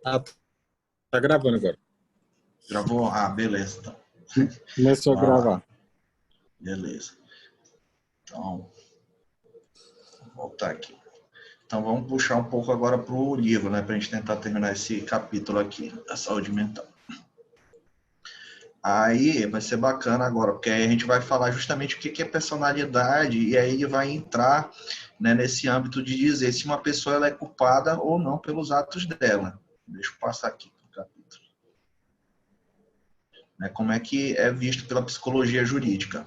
Ah, tá gravando agora. Gravou? Ah, beleza. Então. Começou a Vai lá. gravar. Beleza. Então, vou voltar aqui. Então, vamos puxar um pouco agora para o livro, né? Para a gente tentar terminar esse capítulo aqui da saúde mental. Aí vai ser bacana agora, porque aí a gente vai falar justamente o que é personalidade e aí ele vai entrar, né, nesse âmbito de dizer se uma pessoa ela é culpada ou não pelos atos dela. Deixa eu passar aqui para o capítulo. Né, como é que é visto pela psicologia jurídica.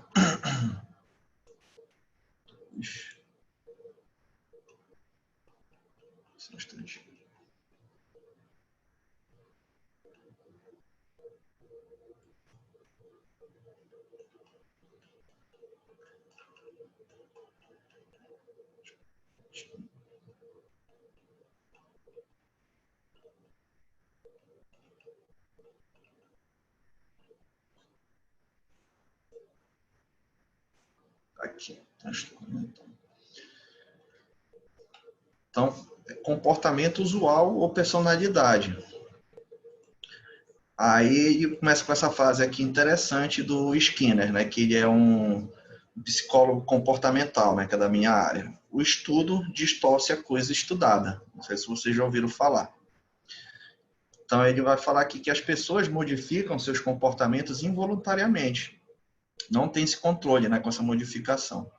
Ixi. Só um instantinho. Aqui. Então, comportamento usual ou personalidade. Aí ele começa com essa frase aqui interessante do Skinner, né, que ele é um psicólogo comportamental, né, que é da minha área. O estudo distorce a coisa estudada. Não sei se vocês já ouviram falar. Então, ele vai falar aqui que as pessoas modificam seus comportamentos involuntariamente. Não tem esse controle, né, com essa modificação.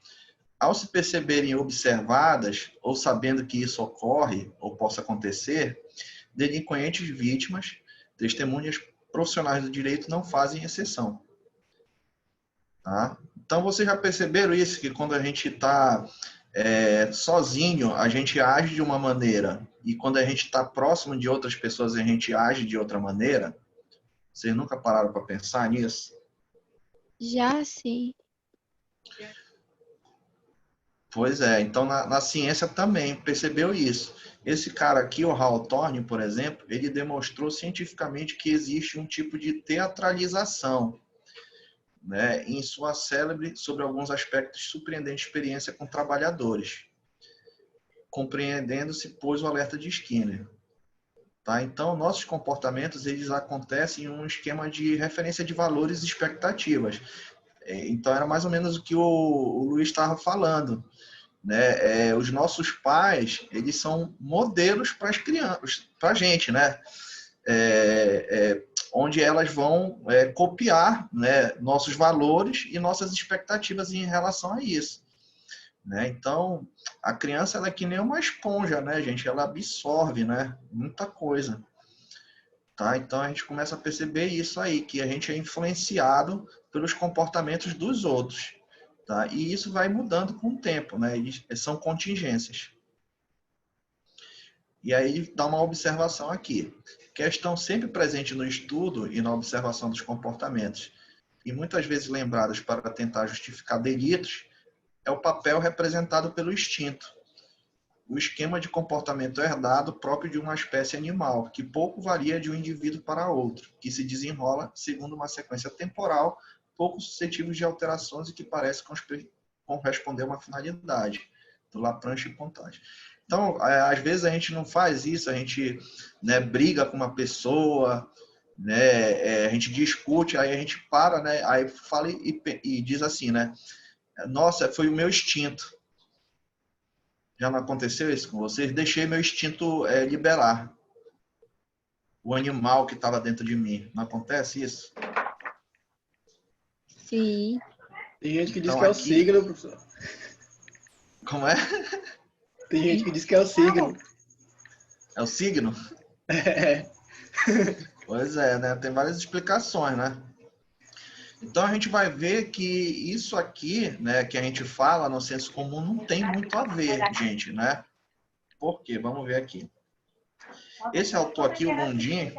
Ao se perceberem observadas ou sabendo que isso ocorre ou possa acontecer, delinquentes vítimas, testemunhas profissionais do direito não fazem exceção. Tá? Então, vocês já perceberam isso, que quando a gente está sozinho, a gente age de uma maneira, e quando a gente está próximo de outras pessoas, a gente age de outra maneira? Vocês nunca pararam para pensar nisso? Já sim. Pois é, então na ciência também percebeu isso. Esse cara aqui, o Hal Thorne, por exemplo, ele demonstrou cientificamente que existe um tipo de teatralização, né, em sua célebre sobre alguns aspectos de surpreendente experiência com trabalhadores, compreendendo-se, pois, o alerta de Skinner. Tá? Então, nossos comportamentos eles acontecem em um esquema de referência de valores e expectativas. Então, era mais ou menos o que o Luiz estava falando. Né? Os nossos pais, eles são modelos para as crianças, para a gente, né? Onde elas vão copiar, né, nossos valores e nossas expectativas em relação a isso. Né? Então, a criança ela é que nem uma esponja, né, gente? Ela absorve, né, muita coisa. Tá? Então, a gente começa a perceber isso aí, que a gente é influenciado pelos comportamentos dos outros. Tá? E isso vai mudando com o tempo, né? Eles são contingências. E aí dá uma observação aqui. Questão sempre presente no estudo e na observação dos comportamentos, e muitas vezes lembradas para tentar justificar delitos, é o papel representado pelo instinto. O esquema de comportamento herdado próprio de uma espécie animal, que pouco varia de um indivíduo para outro, que se desenrola segundo uma sequência temporal pouco suscetível de alterações e que parece corresponder a uma finalidade, do Lapranche e Pontage. Então, às vezes a gente não faz isso, a gente, né, briga com uma pessoa, né, a gente discute, aí a gente para, né, aí fala e diz assim, né, nossa, foi o meu instinto. Já não aconteceu isso com vocês? Deixei meu instinto liberar o animal que estava dentro de mim. Não acontece isso? Sim. Tem gente que diz Então, que é o aqui... signo, professor. Como é? Tem gente que diz que é o signo. É o signo? É. Pois é, né? Tem várias explicações, né? Então a gente vai ver que isso aqui, né, que a gente fala no senso comum, não tem muito a ver, gente, né? Por quê? Vamos ver aqui. Esse autor aqui, o Mundin,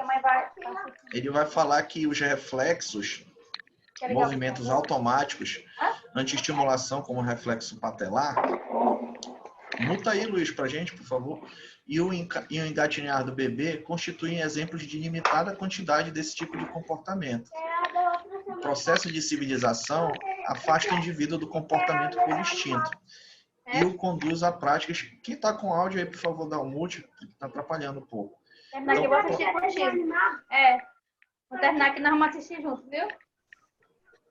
ele vai falar que os reflexos, movimentos automáticos, anti-estimulação como reflexo patelar, muta aí, Luiz, pra gente, por favor, e o engatinhar do bebê constituem exemplos de limitada quantidade desse tipo de comportamento. O processo de civilização afasta o indivíduo do comportamento por instinto e o conduz a práticas... Quem está com áudio aí, por favor, dá um mute, que está atrapalhando um pouco. Terminar aqui, eu vou assistir contigo. É. Vou terminar aqui, nós vamos assistir junto, viu?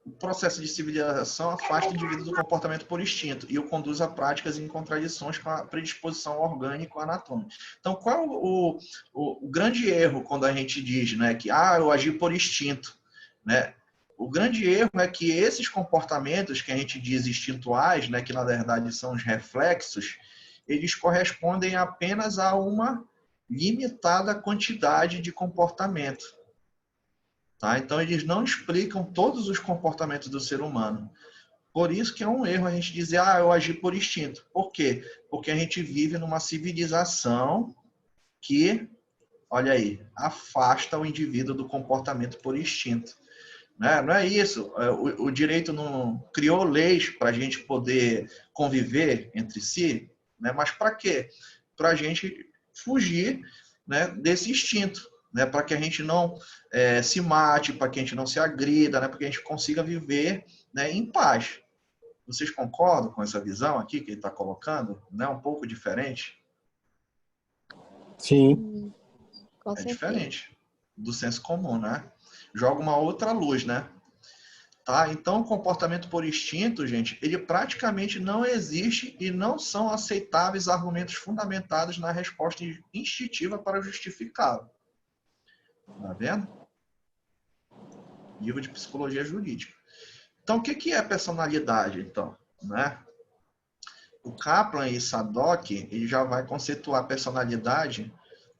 O processo de civilização afasta o indivíduo do comportamento por instinto e o conduz a práticas em contradições com a predisposição orgânico-anatômica. Então, qual é o grande erro quando a gente diz, né, que eu agi por instinto, né? O grande erro é que esses comportamentos que a gente diz instintuais, né, que na verdade são os reflexos, eles correspondem apenas a uma limitada quantidade de comportamento. Tá? Então, eles não explicam todos os comportamentos do ser humano. Por isso que é um erro a gente dizer, eu agi por instinto. Por quê? Porque a gente vive numa civilização que, olha aí, afasta o indivíduo do comportamento por instinto. Né? Não é isso. O direito não criou leis para a gente poder conviver entre si, né? Mas para quê? Para a gente fugir, né, desse instinto, né? Para que a gente não se mate, para que a gente não se agrida, né? Para que a gente consiga viver, né, em paz. Vocês concordam com essa visão aqui que ele está colocando? Não é um pouco diferente? Sim. Com É certeza. diferente do senso comum, né? Joga uma outra luz, né? Tá? Então, o comportamento por instinto, gente, ele praticamente não existe e não são aceitáveis argumentos fundamentados na resposta instintiva para justificá-lo. Tá vendo? Livro de Psicologia Jurídica. Então, o que é personalidade, então? Né? O Kaplan e Sadock, ele já vai conceituar a personalidade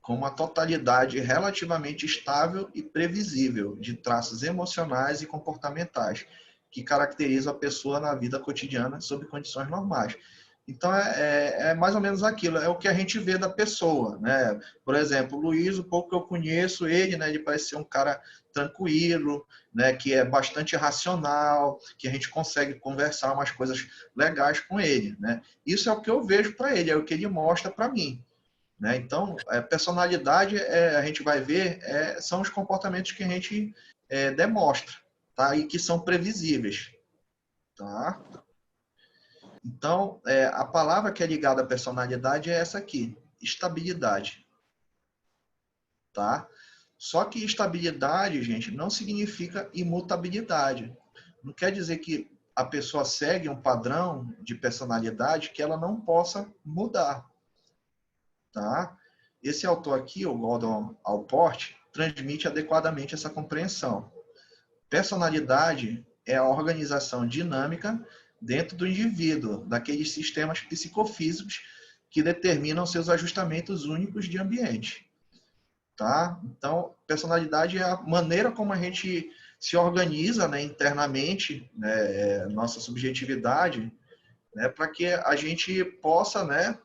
como uma totalidade relativamente estável e previsível de traços emocionais e comportamentais que caracterizam a pessoa na vida cotidiana sob condições normais. Então, é mais ou menos aquilo, é o que a gente vê da pessoa, né? Por exemplo, o Luiz, o pouco que eu conheço ele, né, ele parece ser um cara tranquilo, né, que é bastante racional, que a gente consegue conversar umas coisas legais com ele, né? Isso é o que eu vejo para ele, é o que ele mostra para mim. Né? Então, personalidade, a gente vai ver, são os comportamentos que a gente demonstra, tá? E que são previsíveis. Tá? Então, a palavra que é ligada à personalidade é essa aqui, estabilidade. Tá? Só que estabilidade, gente, não significa imutabilidade. Não quer dizer que a pessoa segue um padrão de personalidade que ela não possa mudar. Tá? Esse autor aqui, o Gordon Allport, transmite adequadamente essa compreensão. Personalidade é a organização dinâmica dentro do indivíduo, daqueles sistemas psicofísicos que determinam seus ajustamentos únicos de ambiente. Tá? Então, personalidade é a maneira como a gente se organiza, né, internamente, né, nossa subjetividade, né, para que a gente possa, né,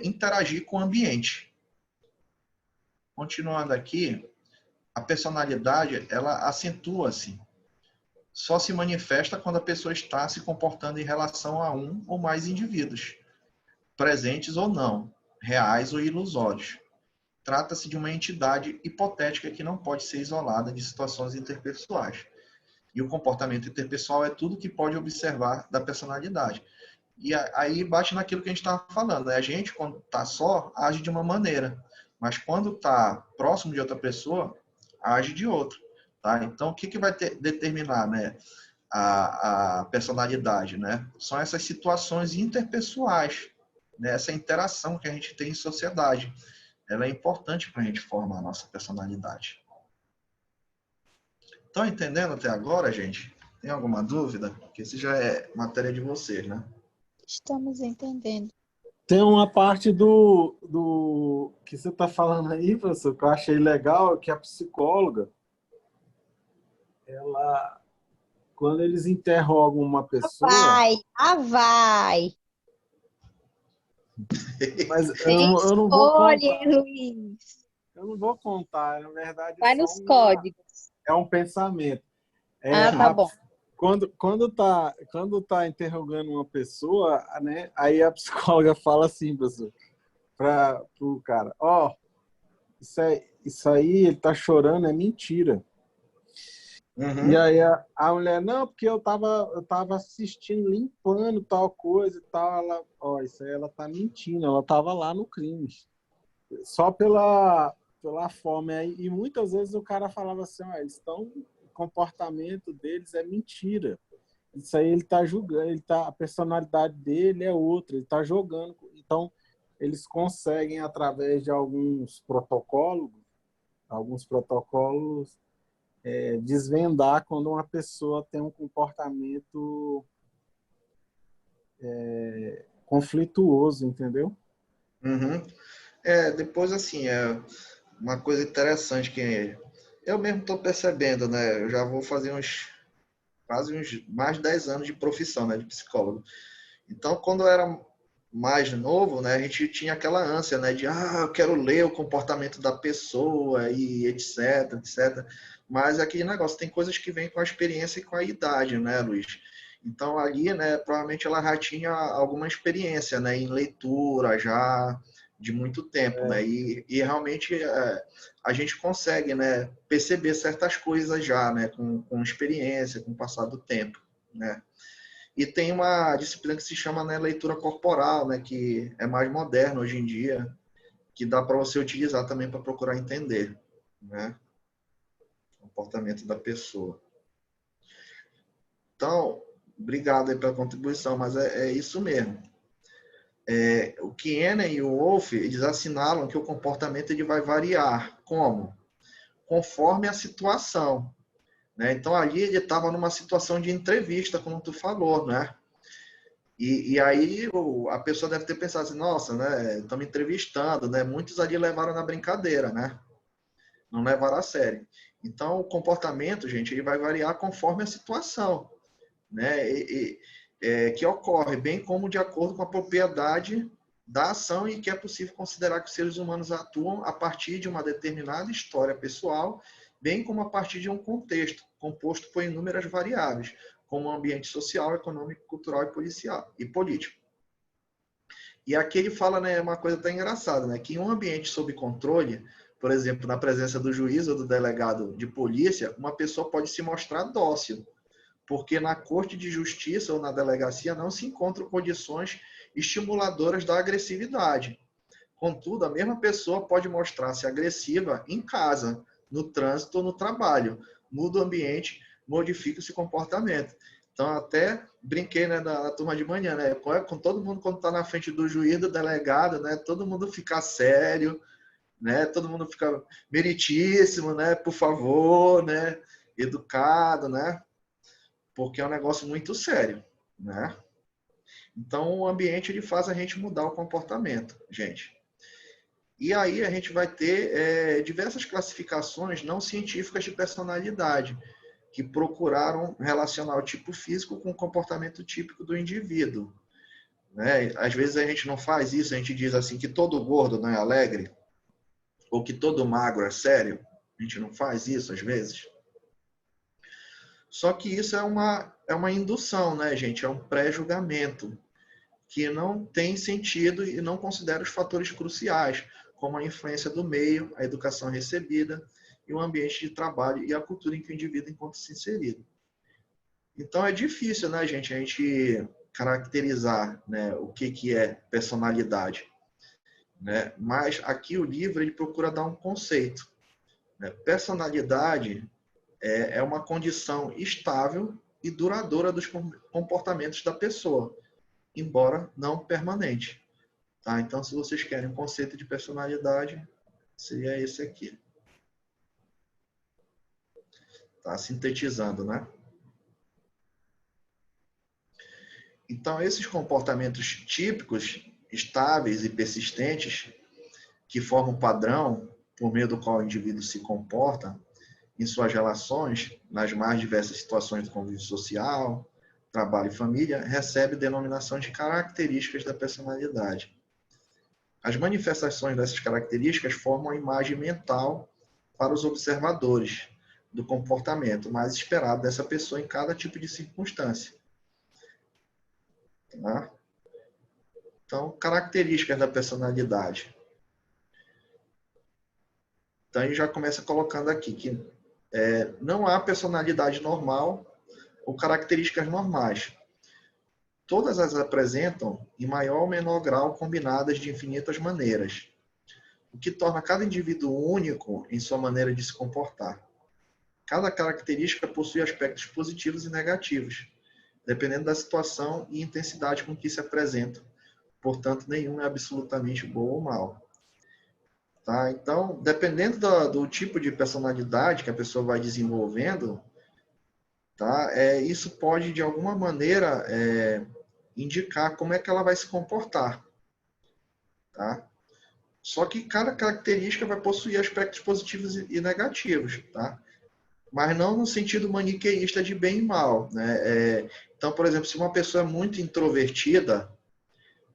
interagir com o ambiente. Continuando aqui, a personalidade, ela acentua-se. Só se manifesta quando a pessoa está se comportando em relação a um ou mais indivíduos, presentes ou não, reais ou ilusórios. Trata-se de uma entidade hipotética que não pode ser isolada de situações interpessoais. E o comportamento interpessoal é tudo que pode observar da personalidade. E aí bate naquilo que a gente estava falando. Né? A gente, quando está só, age de uma maneira. Mas quando está próximo de outra pessoa, age de outra. Tá? Então, o que vai determinar, né, a personalidade? Né? São essas situações interpessoais, né? Essa interação que a gente tem em sociedade. Ela é importante para a gente formar a nossa personalidade. Estão entendendo até agora, gente? Tem alguma dúvida? Porque isso já é matéria de vocês, né? Estamos entendendo. Tem uma parte do que você está falando aí, professor, que eu achei legal, que a psicóloga, ela, quando eles interrogam uma pessoa... Vai! Mas eu não vou contar. Luiz. Eu não vou contar, na verdade Vai é só nos códigos. é um pensamento. Tá bom. Quando tá interrogando uma pessoa, né, aí a psicóloga fala assim, professor, para o cara, isso aí ele tá chorando, é mentira. Uhum. E aí a mulher, não, porque eu tava assistindo, limpando tal coisa e tal, ela, isso aí ela tá mentindo, ela tava lá no crime. Só pela fome. E muitas vezes o cara falava assim, eles estão, o comportamento deles é mentira. Isso aí ele está julgando, a personalidade dele é outra, ele está jogando. Então, eles conseguem, através de alguns protocolos, desvendar quando uma pessoa tem um comportamento conflituoso, entendeu? Uhum. Depois, assim, uma coisa interessante que eu mesmo estou percebendo, né? Eu já vou fazer quase uns mais de 10 anos de profissão, né? De psicólogo. Então, quando eu era mais novo, né? A gente tinha aquela ânsia, né? De, eu quero ler o comportamento da pessoa e etc, etc. Mas aquele negócio, tem coisas que vêm com a experiência e com a idade, né, Luiz? Então, ali, né? Provavelmente ela já tinha alguma experiência, né? Em leitura já de muito tempo, né? E realmente a gente consegue, né? Perceber certas coisas já, né? Com experiência, com o passar do tempo, né? E tem uma disciplina que se chama, né, leitura corporal, né, que é mais moderna hoje em dia, que dá para você utilizar também para procurar entender, né, o comportamento da pessoa. Então, obrigado aí pela contribuição, mas é isso mesmo. O Kienen e o Wolff, eles assinalam que o comportamento ele vai variar. Como? Conforme a situação, né? Então, ali ele estava numa situação de entrevista, como tu falou, né? E aí a pessoa deve ter pensado assim, nossa, né, estamos entrevistando, né? Muitos ali levaram na brincadeira, né? Não levaram a sério. Então, o comportamento, gente, ele vai variar conforme a situação, né? Que ocorre, bem como de acordo com a propriedade da ação e que é possível considerar que os seres humanos atuam a partir de uma determinada história pessoal, bem como a partir de um contexto composto por inúmeras variáveis, como o ambiente social, econômico, cultural e político. E aqui ele fala, né, uma coisa até engraçada, né, que em um ambiente sob controle, por exemplo, na presença do juiz ou do delegado de polícia, uma pessoa pode se mostrar dócil, porque na corte de justiça ou na delegacia não se encontram condições estimuladoras da agressividade. Contudo, a mesma pessoa pode mostrar-se agressiva em casa, no trânsito ou no trabalho. Muda o ambiente, modifica esse comportamento. Então, até brinquei, né, na turma de manhã, né, com todo mundo quando está na frente do juiz, do delegado, né, todo mundo fica sério, né, todo mundo fica meritíssimo, né, por favor, né, educado, né, porque é um negócio muito sério, né. Então, o ambiente ele faz a gente mudar o comportamento, gente. E aí a gente vai ter diversas classificações não científicas de personalidade, que procuraram relacionar o tipo físico com o comportamento típico do indivíduo, né? Às vezes a gente não faz isso, a gente diz assim que todo gordo não é alegre, ou que todo magro é sério. A gente não faz isso às vezes. Só que isso é uma indução, né, gente? É um pré-julgamento que não tem sentido e não considera os fatores cruciais, como a influência do meio, a educação recebida e o ambiente de trabalho e a cultura em que o indivíduo encontra-se inserido. Então é difícil, né, gente, a gente caracterizar, né, o que é personalidade, né? Mas aqui o livro ele procura dar um conceito, né? Personalidade é uma condição estável e duradoura dos comportamentos da pessoa, embora não permanente. Tá? Então, se vocês querem um conceito de personalidade, seria esse aqui. Tá sintetizando, né? Então, esses comportamentos típicos, estáveis e persistentes, que formam padrão por meio do qual o indivíduo se comporta em suas relações, nas mais diversas situações do convívio social, trabalho e família, recebe denominação de características da personalidade. As manifestações dessas características formam a imagem mental para os observadores do comportamento mais esperado dessa pessoa em cada tipo de circunstância. Tá? Então, características da personalidade. Então, a gente já começa colocando aqui que não há personalidade normal ou características normais. Todas as apresentam, em maior ou menor grau, combinadas de infinitas maneiras. o que torna cada indivíduo único em sua maneira de se comportar. Cada característica possui aspectos positivos e negativos, dependendo da situação e intensidade com que se apresenta. Portanto, nenhum é absolutamente bom ou mal. Tá? Então, dependendo do tipo de personalidade que a pessoa vai desenvolvendo, tá? Isso pode, de alguma maneira, indicar como é que ela vai se comportar. Tá? Só que cada característica vai possuir aspectos positivos e negativos, tá? Mas não no sentido maniqueísta de bem e mal, né? Então, por exemplo, se uma pessoa é muito introvertida,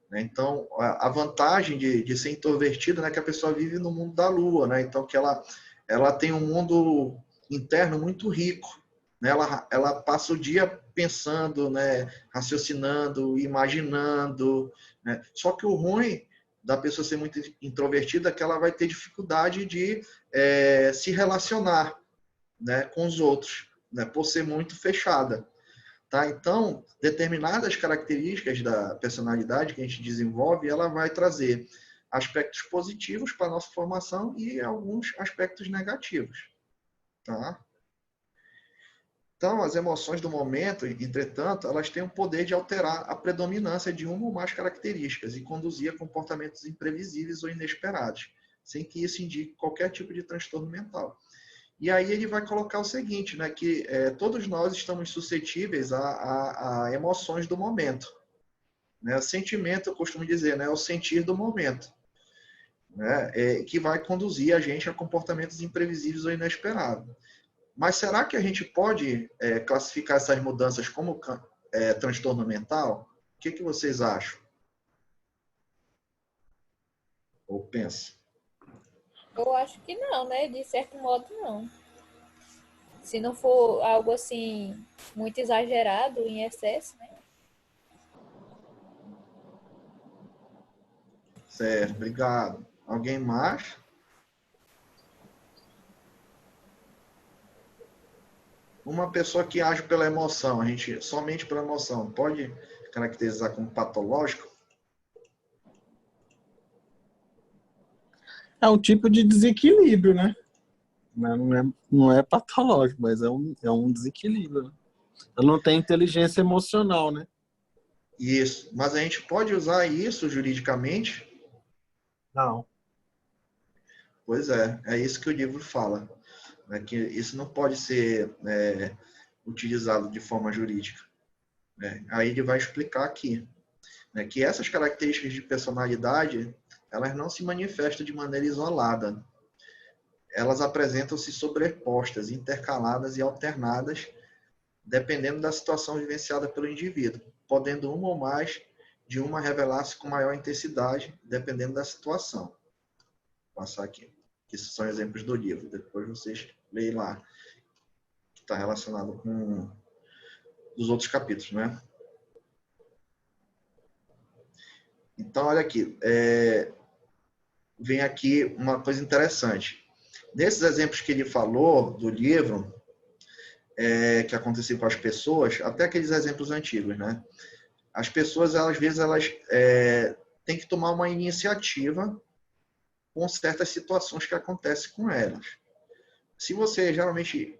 né? Então, a vantagem de ser introvertida, né, é que a pessoa vive no mundo da lua, né? Então, que ela tem um mundo interno muito rico, né? Ela passa o dia pensando, né, raciocinando, imaginando, né? Só que o ruim da pessoa ser muito introvertida é que ela vai ter dificuldade de se relacionar, né, com os outros, né, por ser muito fechada. Tá? Então, determinadas características da personalidade que a gente desenvolve, ela vai trazer aspectos positivos para a nossa formação e alguns aspectos negativos. Tá? Então, as emoções do momento, entretanto, elas têm o poder de alterar a predominância de uma ou mais características e conduzir a comportamentos imprevisíveis ou inesperados, sem que isso indique qualquer tipo de transtorno mental. E aí ele vai colocar o seguinte, né, que todos nós estamos suscetíveis a emoções do momento. Né? O sentimento, eu costumo dizer, né, é o sentir do momento, né, que vai conduzir a gente a comportamentos imprevisíveis ou inesperados. Mas será que a gente pode classificar essas mudanças como transtorno mental? O que vocês acham? Ou pensam? Eu acho que não, né? De certo modo, não. Se não for algo assim muito exagerado, em excesso, né? Certo, obrigado. Alguém mais? Uma pessoa que age pela emoção, somente pela emoção, pode caracterizar como patológico? É um tipo de desequilíbrio, né? Não é patológico, mas é um desequilíbrio. Né? Ela não tem inteligência emocional, né? Isso. Mas a gente pode usar isso juridicamente? Não. Pois é isso que o livro fala. Né? Que isso não pode ser utilizado de forma jurídica. Né? Aí ele vai explicar aqui, né, que essas características de personalidade, elas não se manifestam de maneira isolada. Elas apresentam-se sobrepostas, intercaladas e alternadas, dependendo da situação vivenciada pelo indivíduo, podendo uma ou mais de uma revelar-se com maior intensidade, dependendo da situação. Vou passar aqui. Que são exemplos do livro. Depois vocês leem lá. Que está relacionado com os outros capítulos, né? Então, olha aqui. Vem aqui uma coisa interessante. Nesses exemplos que ele falou do livro, que aconteceu com as pessoas, até aqueles exemplos antigos, né? As pessoas, às vezes, elas têm que tomar uma iniciativa com certas situações que acontecem com elas. Se você geralmente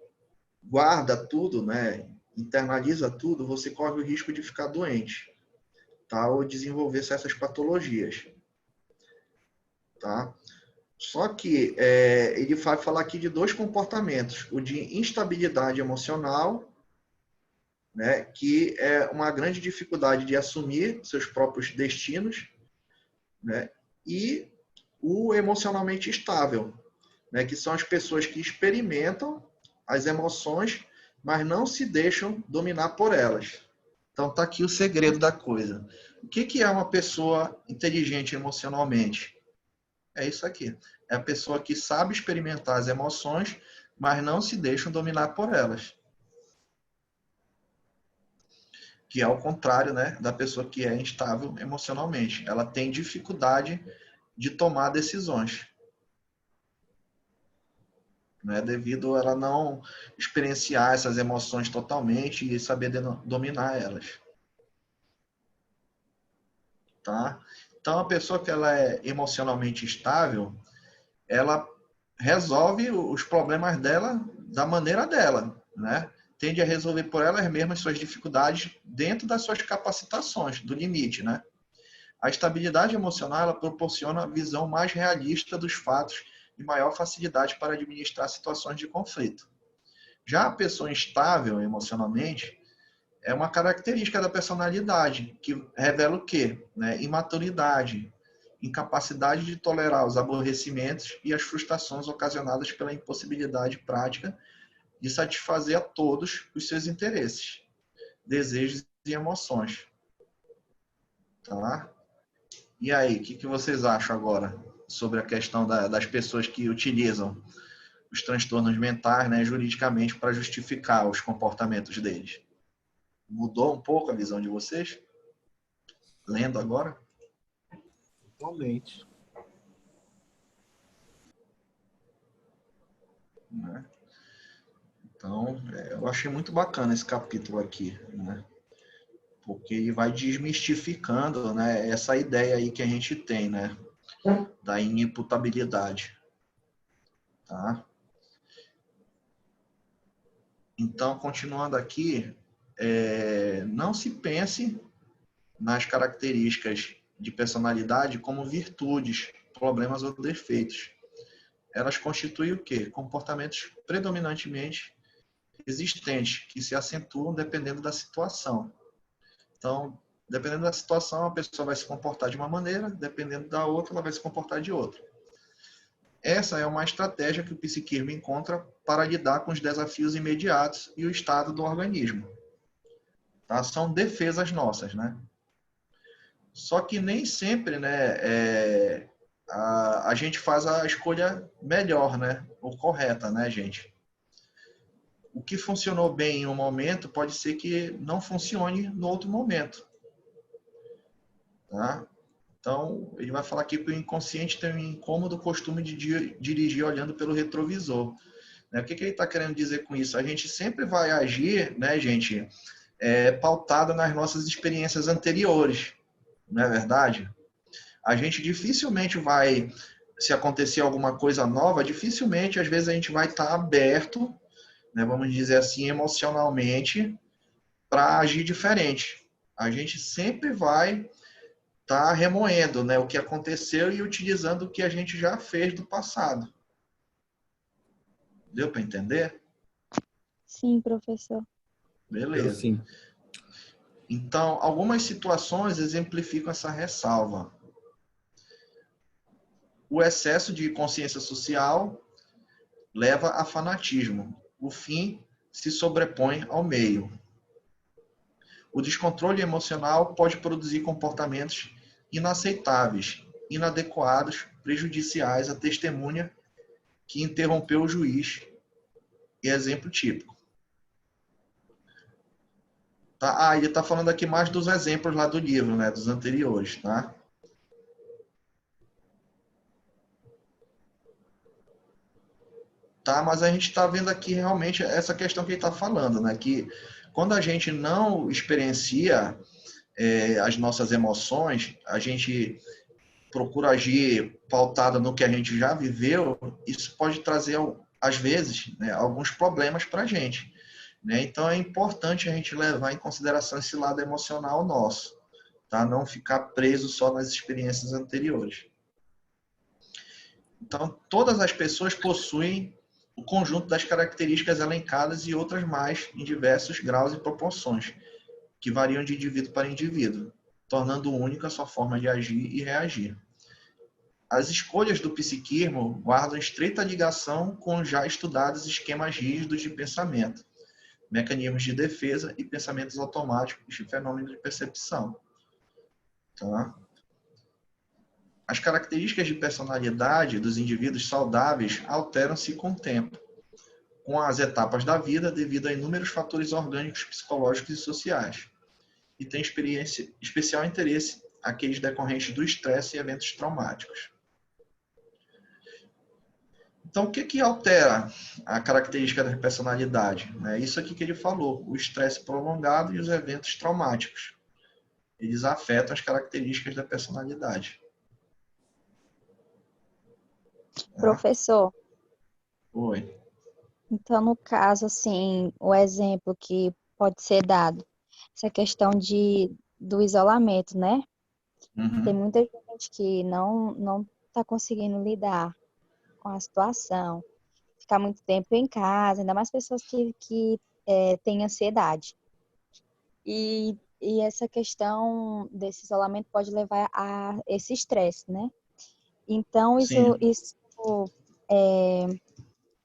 guarda tudo, né, internaliza tudo, você corre o risco de ficar doente, tá? Ou desenvolver certas patologias. Tá? Só que ele vai falar aqui de dois comportamentos, o de instabilidade emocional, né, que é uma grande dificuldade de assumir seus próprios destinos, né, e o emocionalmente estável, né, que são as pessoas que experimentam as emoções, mas não se deixam dominar por elas. Então tá aqui o segredo da coisa. O que é uma pessoa inteligente emocionalmente? É isso aqui. É a pessoa que sabe experimentar as emoções, mas não se deixam dominar por elas. Que é o contrário, né, da pessoa que é instável emocionalmente. Ela tem dificuldade de tomar decisões. Né, devido a ela não experienciar essas emoções totalmente e saber dominar elas. Tá? Então, a pessoa que ela é emocionalmente estável, ela resolve os problemas dela da maneira dela, né? Tende a resolver por elas mesmas suas dificuldades dentro das suas capacitações, do limite, né? A estabilidade emocional, ela proporciona a visão mais realista dos fatos e maior facilidade para administrar situações de conflito. Já a pessoa instável emocionalmente é uma característica da personalidade que revela o quê? Né? Imaturidade, incapacidade de tolerar os aborrecimentos e as frustrações ocasionadas pela impossibilidade prática de satisfazer a todos os seus interesses, desejos e emoções. Tá? E aí, o que vocês acham agora sobre a questão das pessoas que utilizam os transtornos mentais, né, juridicamente para justificar os comportamentos deles? Mudou um pouco a visão de vocês? Lendo agora? Totalmente. Né? Então, eu achei muito bacana esse capítulo aqui, né? Porque ele vai desmistificando, né, essa ideia aí que a gente tem, né, da inimputabilidade. Tá? Então, continuando aqui, não se pense nas características de personalidade como virtudes, problemas ou defeitos. Elas constituem o quê? Comportamentos predominantemente existentes, que se acentuam dependendo da situação. Então, dependendo da situação, a pessoa vai se comportar de uma maneira, dependendo da outra, ela vai se comportar de outra. Essa é uma estratégia que o psiquismo encontra para lidar com os desafios imediatos e o estado do organismo. Tá? São defesas nossas, né? Só que nem sempre, né, a gente faz a escolha melhor, né? Ou correta, né, gente? O que funcionou bem em um momento pode ser que não funcione no outro momento. Tá? Então, ele vai falar aqui que o inconsciente tem um incômodo costume de dirigir olhando pelo retrovisor. O que ele está querendo dizer com isso? A gente sempre vai agir, né, gente, pautado nas nossas experiências anteriores. Não é verdade? A gente dificilmente vai, se acontecer alguma coisa nova, dificilmente, às vezes, a gente vai estar aberto, né, vamos dizer assim, emocionalmente, para agir diferente. A gente sempre vai estar remoendo, né, o que aconteceu e utilizando o que a gente já fez do passado. Deu para entender? Sim, professor. Beleza. Sim. Então, algumas situações exemplificam essa ressalva. O excesso de consciência social leva a fanatismo. O fim se sobrepõe ao meio. O descontrole emocional pode produzir comportamentos inaceitáveis, inadequados, prejudiciais à testemunha que interrompeu o juiz. E exemplo típico. Tá? Ele está falando aqui mais dos exemplos lá do livro, né, dos anteriores, tá? Tá, mas a gente está vendo aqui realmente essa questão que ele está falando, né? Que quando a gente não experiencia as nossas emoções, a gente procura agir pautada no que a gente já viveu, isso pode trazer, às vezes, né, alguns problemas para a gente. Né? Então, é importante a gente levar em consideração esse lado emocional nosso, tá? Não ficar preso só nas experiências anteriores. Então, todas as pessoas possuem o conjunto das características elencadas e outras mais em diversos graus e proporções, que variam de indivíduo para indivíduo, tornando única a sua forma de agir e reagir. As escolhas do psiquismo guardam estreita ligação com já estudados esquemas rígidos de pensamento, mecanismos de defesa e pensamentos automáticos e fenômenos de percepção. Tá? As características de personalidade dos indivíduos saudáveis alteram-se com o tempo, com as etapas da vida, devido a inúmeros fatores orgânicos, psicológicos e sociais. E tem especial interesse aqueles decorrentes do estresse e eventos traumáticos. Então, o que altera a característica da personalidade? É isso aqui que ele falou, o estresse prolongado e os eventos traumáticos. Eles afetam as características da personalidade. né? Professor, Oi. então no caso, assim, o exemplo que pode ser dado, essa questão do isolamento, né? Tem Uhum. muita gente que não está conseguindo lidar com a situação, ficar muito tempo em casa, ainda mais pessoas que têm ansiedade. E essa questão desse isolamento pode levar a esse estresse, né? Então, Sim, é,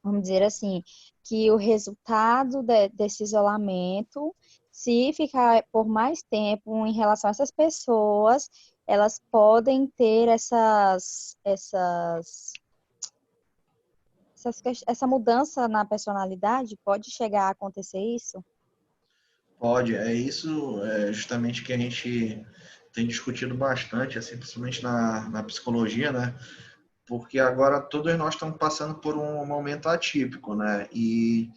vamos dizer assim, que o resultado desse isolamento, se ficar por mais tempo em relação a essas pessoas, elas podem ter essa mudança na personalidade, pode chegar a acontecer isso? pode. É isso justamente que a gente tem discutido bastante, assim, principalmente na psicologia, né? Porque agora todos nós estamos passando por um momento atípico, né? E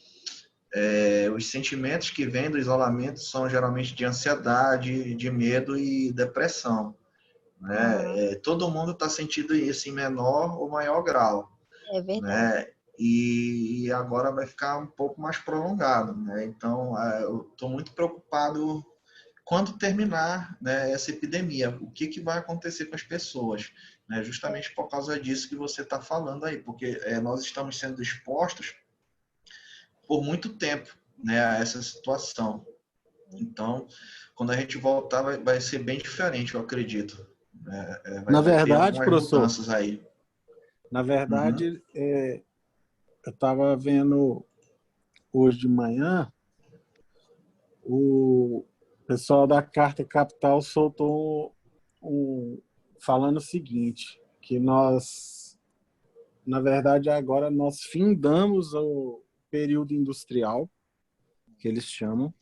os sentimentos que vêm do isolamento são geralmente de ansiedade, de medo e depressão, Aham, né? Todo mundo está sentindo isso em menor ou maior grau, é verdade. né? E agora vai ficar um pouco mais prolongado, né? Então, eu estou muito preocupado quando terminar, né, essa epidemia, o que vai acontecer com as pessoas, né? Justamente por causa disso que você está falando aí, porque nós estamos sendo expostos por muito tempo, né, a essa situação. Então, quando a gente voltar, vai ser bem diferente, eu acredito. Na Vai ter verdade, algumas professor, mudanças aí. na Uhum. verdade, eu estava vendo hoje de manhã, o pessoal da Carta Capital soltou falando o seguinte, que nós, na verdade, agora nós findamos o período industrial, que eles chamam,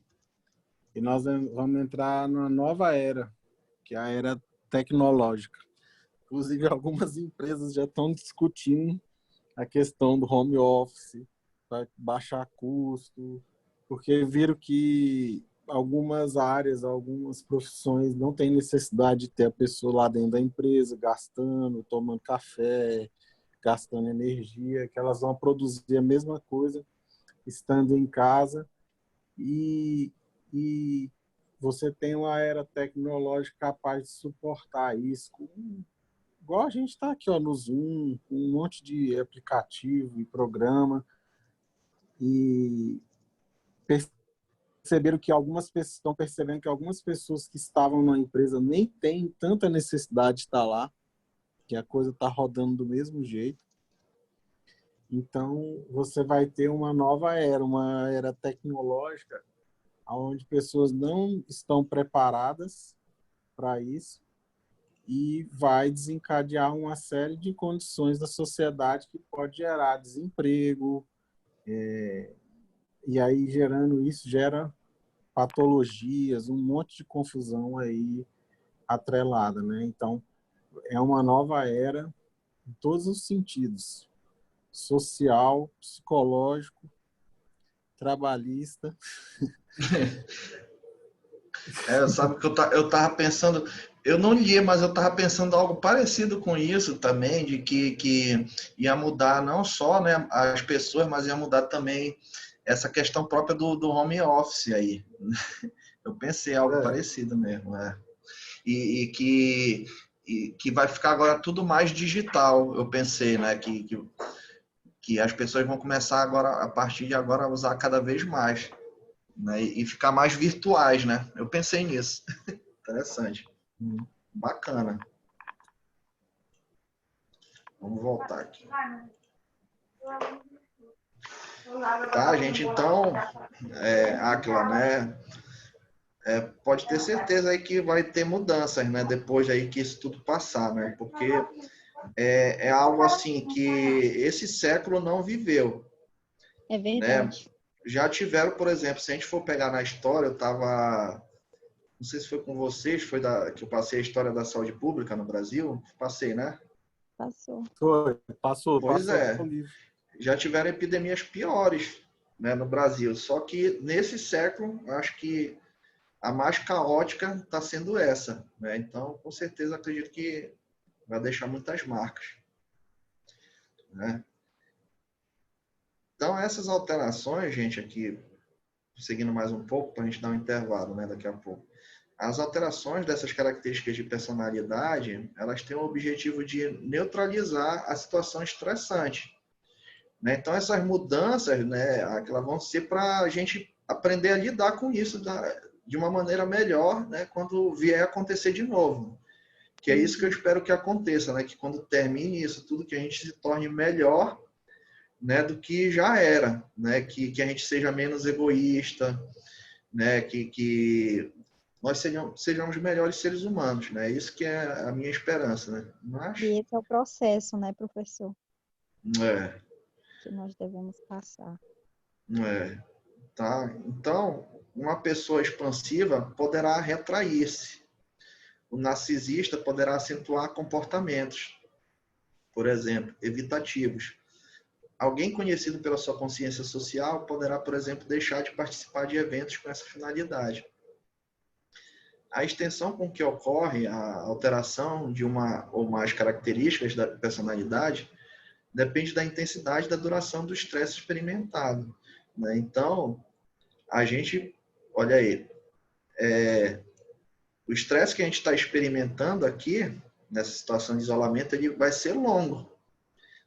e nós vamos entrar numa nova era, que é a era tecnológica. Inclusive, algumas empresas já estão discutindo a questão do home office, para baixar custo, porque viram que algumas áreas, algumas profissões não tem necessidade de ter a pessoa lá dentro da empresa, gastando, tomando café, gastando energia, que elas vão produzir a mesma coisa estando em casa e, e você tem uma era tecnológica capaz de suportar isso, igual a gente está aqui ó, no Zoom, com um monte de aplicativo e programa, e perceberam que algumas pessoas estão percebendo que algumas pessoas que estavam na empresa nem têm tanta necessidade de estar lá, que a coisa está rodando do mesmo jeito. Então, você vai ter uma era tecnológica, onde pessoas não estão preparadas para isso e vai desencadear uma série de condições da sociedade que pode gerar desemprego, e aí gerando isso gera patologias, um monte de confusão aí atrelada, né? Então, é uma nova era em todos os sentidos, social, psicológico, trabalhista. Sabe que eu tava pensando, eu não li, mas eu tava pensando algo parecido com isso também, de que ia mudar não só, né, as pessoas, mas ia mudar também essa questão própria do home office aí. Eu pensei algo É, parecido mesmo, né? E que vai ficar agora tudo mais digital, eu pensei, né? Que as pessoas vão começar agora, a partir de agora, a usar cada vez mais, né? E ficar mais virtuais, né? Eu pensei nisso. Interessante. Bacana. Vamos voltar aqui. Tá, gente? Então, Aquila, né? Pode ter certeza aí que vai ter mudanças, né? Depois aí que isso tudo passar, né? Porque é algo assim que esse século não viveu, É né? verdade. Já tiveram, por exemplo, se a gente for pegar na história, eu tava, não sei se foi com vocês, que eu passei a história da saúde pública no Brasil, passei, né? Passou. foi, Pois passou o é, livro. já tiveram epidemias piores, né, no Brasil. Só que nesse século, acho que a mais caótica está sendo essa, né? Então, com certeza, acredito que vai deixar muitas marcas. né? Então, essas alterações, gente, aqui, seguindo mais um pouco, para a gente dar um intervalo, né, daqui a pouco. As alterações dessas características de personalidade, elas têm o objetivo de neutralizar a situação estressante, né? Então, essas mudanças, né, elas vão ser para a gente aprender a lidar com isso de uma maneira melhor, né, quando vier a acontecer de novo. Que é isso que eu espero que aconteça, né? Que quando termine isso tudo, que a gente se torne melhor, né, do que já era, né? Que a gente seja menos egoísta, né? Que nós sejamos melhores seres humanos, né? Isso que é a minha esperança, né? Mas, E esse é o processo, né, professor, é, que nós devemos passar. tá? Então, uma pessoa expansiva poderá retrair-se. O narcisista poderá acentuar comportamentos, por exemplo, evitativos. Alguém conhecido pela sua consciência social poderá, por exemplo, deixar de participar de eventos com essa finalidade. A extensão com que ocorre a alteração de uma ou mais características da personalidade depende da intensidade e da duração do estresse experimentado, né? Então, a gente, olha aí, o estresse que a gente está experimentando aqui, nessa situação de isolamento, ele vai ser longo.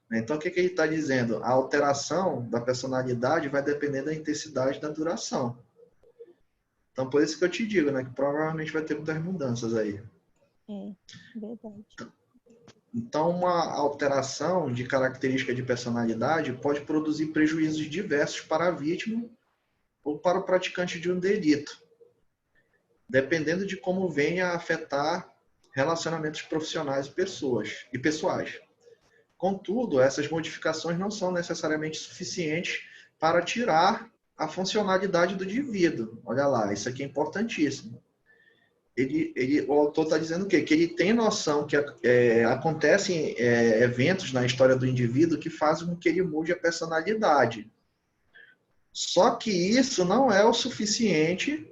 Então, o que ele está dizendo? A alteração da personalidade vai depender da intensidade da duração. Então, por isso que eu te digo, né, que provavelmente vai ter muitas mudanças aí. É, verdade. Então, uma alteração de característica de personalidade pode produzir prejuízos diversos para a vítima ou para o praticante de um delito, dependendo de como venha a afetar relacionamentos profissionais e pessoais. Contudo, essas modificações não são necessariamente suficientes para tirar a funcionalidade do indivíduo. Olha lá, isso aqui é importantíssimo. O autor está dizendo o quê? Que ele tem noção que acontecem eventos na história do indivíduo que fazem com que ele mude a personalidade. Só que isso não é o suficiente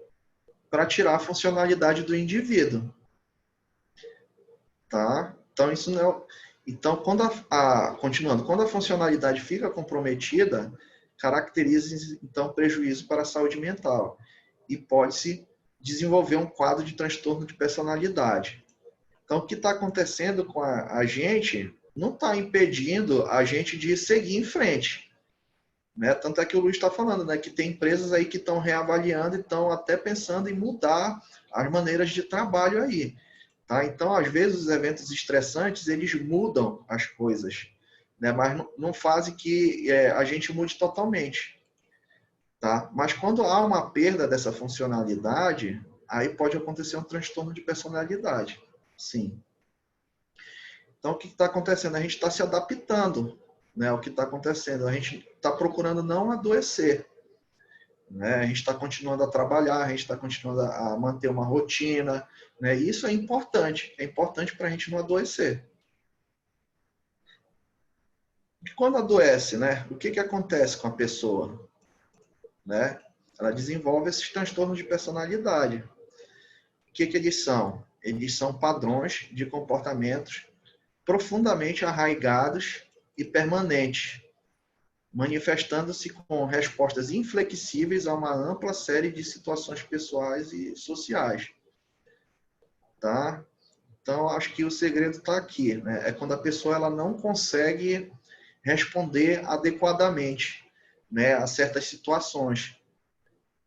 para tirar a funcionalidade do indivíduo. Tá? Então, isso não é... Então, continuando, quando a funcionalidade fica comprometida, caracteriza, então, prejuízo para a saúde mental e pode-se desenvolver um quadro de transtorno de personalidade. Então, o que está acontecendo com a gente não está impedindo a gente de seguir em frente, né? Tanto é que o Luiz está falando, né, que tem empresas aí que estão reavaliando e estão até pensando em mudar as maneiras de trabalho aí. Tá? Então, às vezes, os eventos estressantes, eles mudam as coisas, né? Mas não fazem que a gente mude totalmente. Tá? Mas quando há uma perda dessa funcionalidade, aí pode acontecer um transtorno de personalidade. Sim. Então, o que está acontecendo? A gente está se adaptando, né, ao que está acontecendo. A gente está procurando não adoecer. Né? A gente está continuando a trabalhar, a gente está continuando a manter uma rotina, né? Isso é importante para a gente não adoecer. E quando adoece, né? O que acontece com a pessoa? Né? Ela desenvolve esses transtornos de personalidade. O que eles são? Eles são padrões de comportamentos profundamente arraigados e permanentes, manifestando-se com respostas inflexíveis a uma ampla série de situações pessoais e sociais. Tá? Então, acho que o segredo está aqui, né? É quando a pessoa ela não consegue responder adequadamente, né, a certas situações.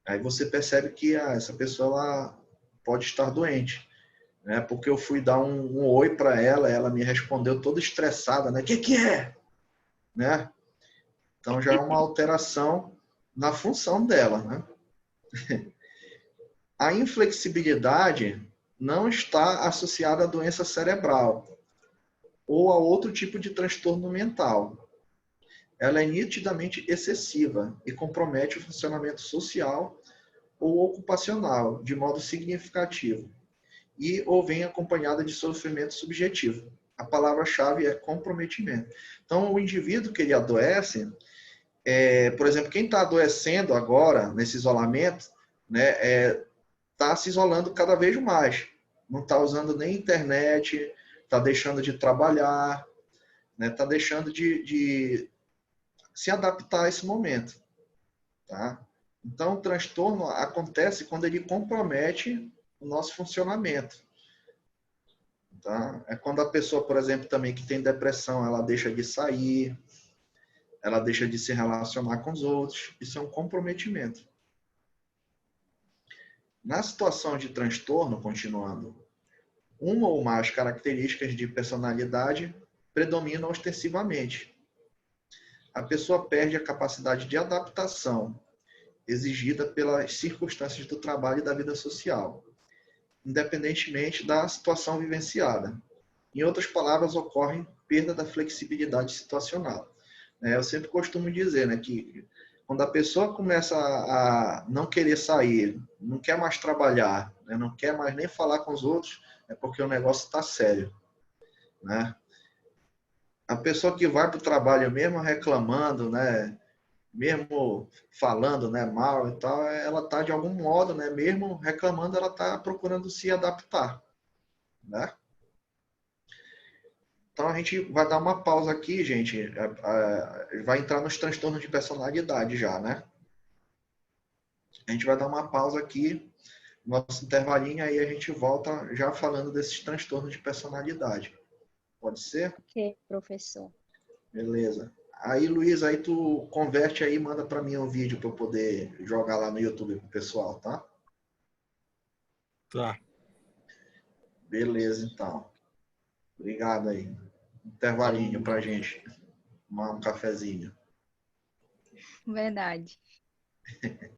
Aí você percebe que essa pessoa ela pode estar doente, né? Porque eu fui dar um oi para ela, ela me respondeu toda estressada, né? Que é? Né? Então já é uma alteração na função dela, né? A inflexibilidade não está associada à doença cerebral ou a outro tipo de transtorno mental. Ela é nitidamente excessiva e compromete o funcionamento social ou ocupacional de modo significativo ou vem acompanhada de sofrimento subjetivo. A palavra-chave é comprometimento. Então, o indivíduo que ele adoece, por exemplo, quem está adoecendo agora, nesse isolamento, né, está se isolando cada vez mais. Não está usando nem internet, está deixando de trabalhar, né? Tá deixando de se adaptar a esse momento, tá? Então, o transtorno acontece quando ele compromete o nosso funcionamento, tá? É quando a pessoa, por exemplo, também que tem depressão, ela deixa de sair, ela deixa de se relacionar com os outros. Isso é um comprometimento. Na situação de transtorno, continuando, uma ou mais características de personalidade predominam ostensivamente. A pessoa perde a capacidade de adaptação exigida pelas circunstâncias do trabalho e da vida social, independentemente da situação vivenciada. Em outras palavras, ocorre perda da flexibilidade situacional. Eu sempre costumo dizer, né, que quando a pessoa começa a não querer sair, não quer mais trabalhar, né, não quer mais nem falar com os outros, é porque o negócio está sério, né? A pessoa que vai para o trabalho mesmo reclamando, né, mesmo falando, né, mal e tal, ela está de algum modo, né, mesmo reclamando, ela está procurando se adaptar, né? Então a gente vai dar uma pausa aqui, gente. Vai entrar nos transtornos de personalidade já, né? A gente vai dar uma pausa aqui, nosso intervalinho, aí a gente volta já falando desses transtornos de personalidade. Pode ser? Ok, professor. Beleza. Aí, Luiz, aí tu converte aí e manda para mim um vídeo para eu poder jogar lá no YouTube pro pessoal, tá? Tá. Beleza, então. Obrigado aí. Intervalinho pra gente tomar um cafezinho. Verdade.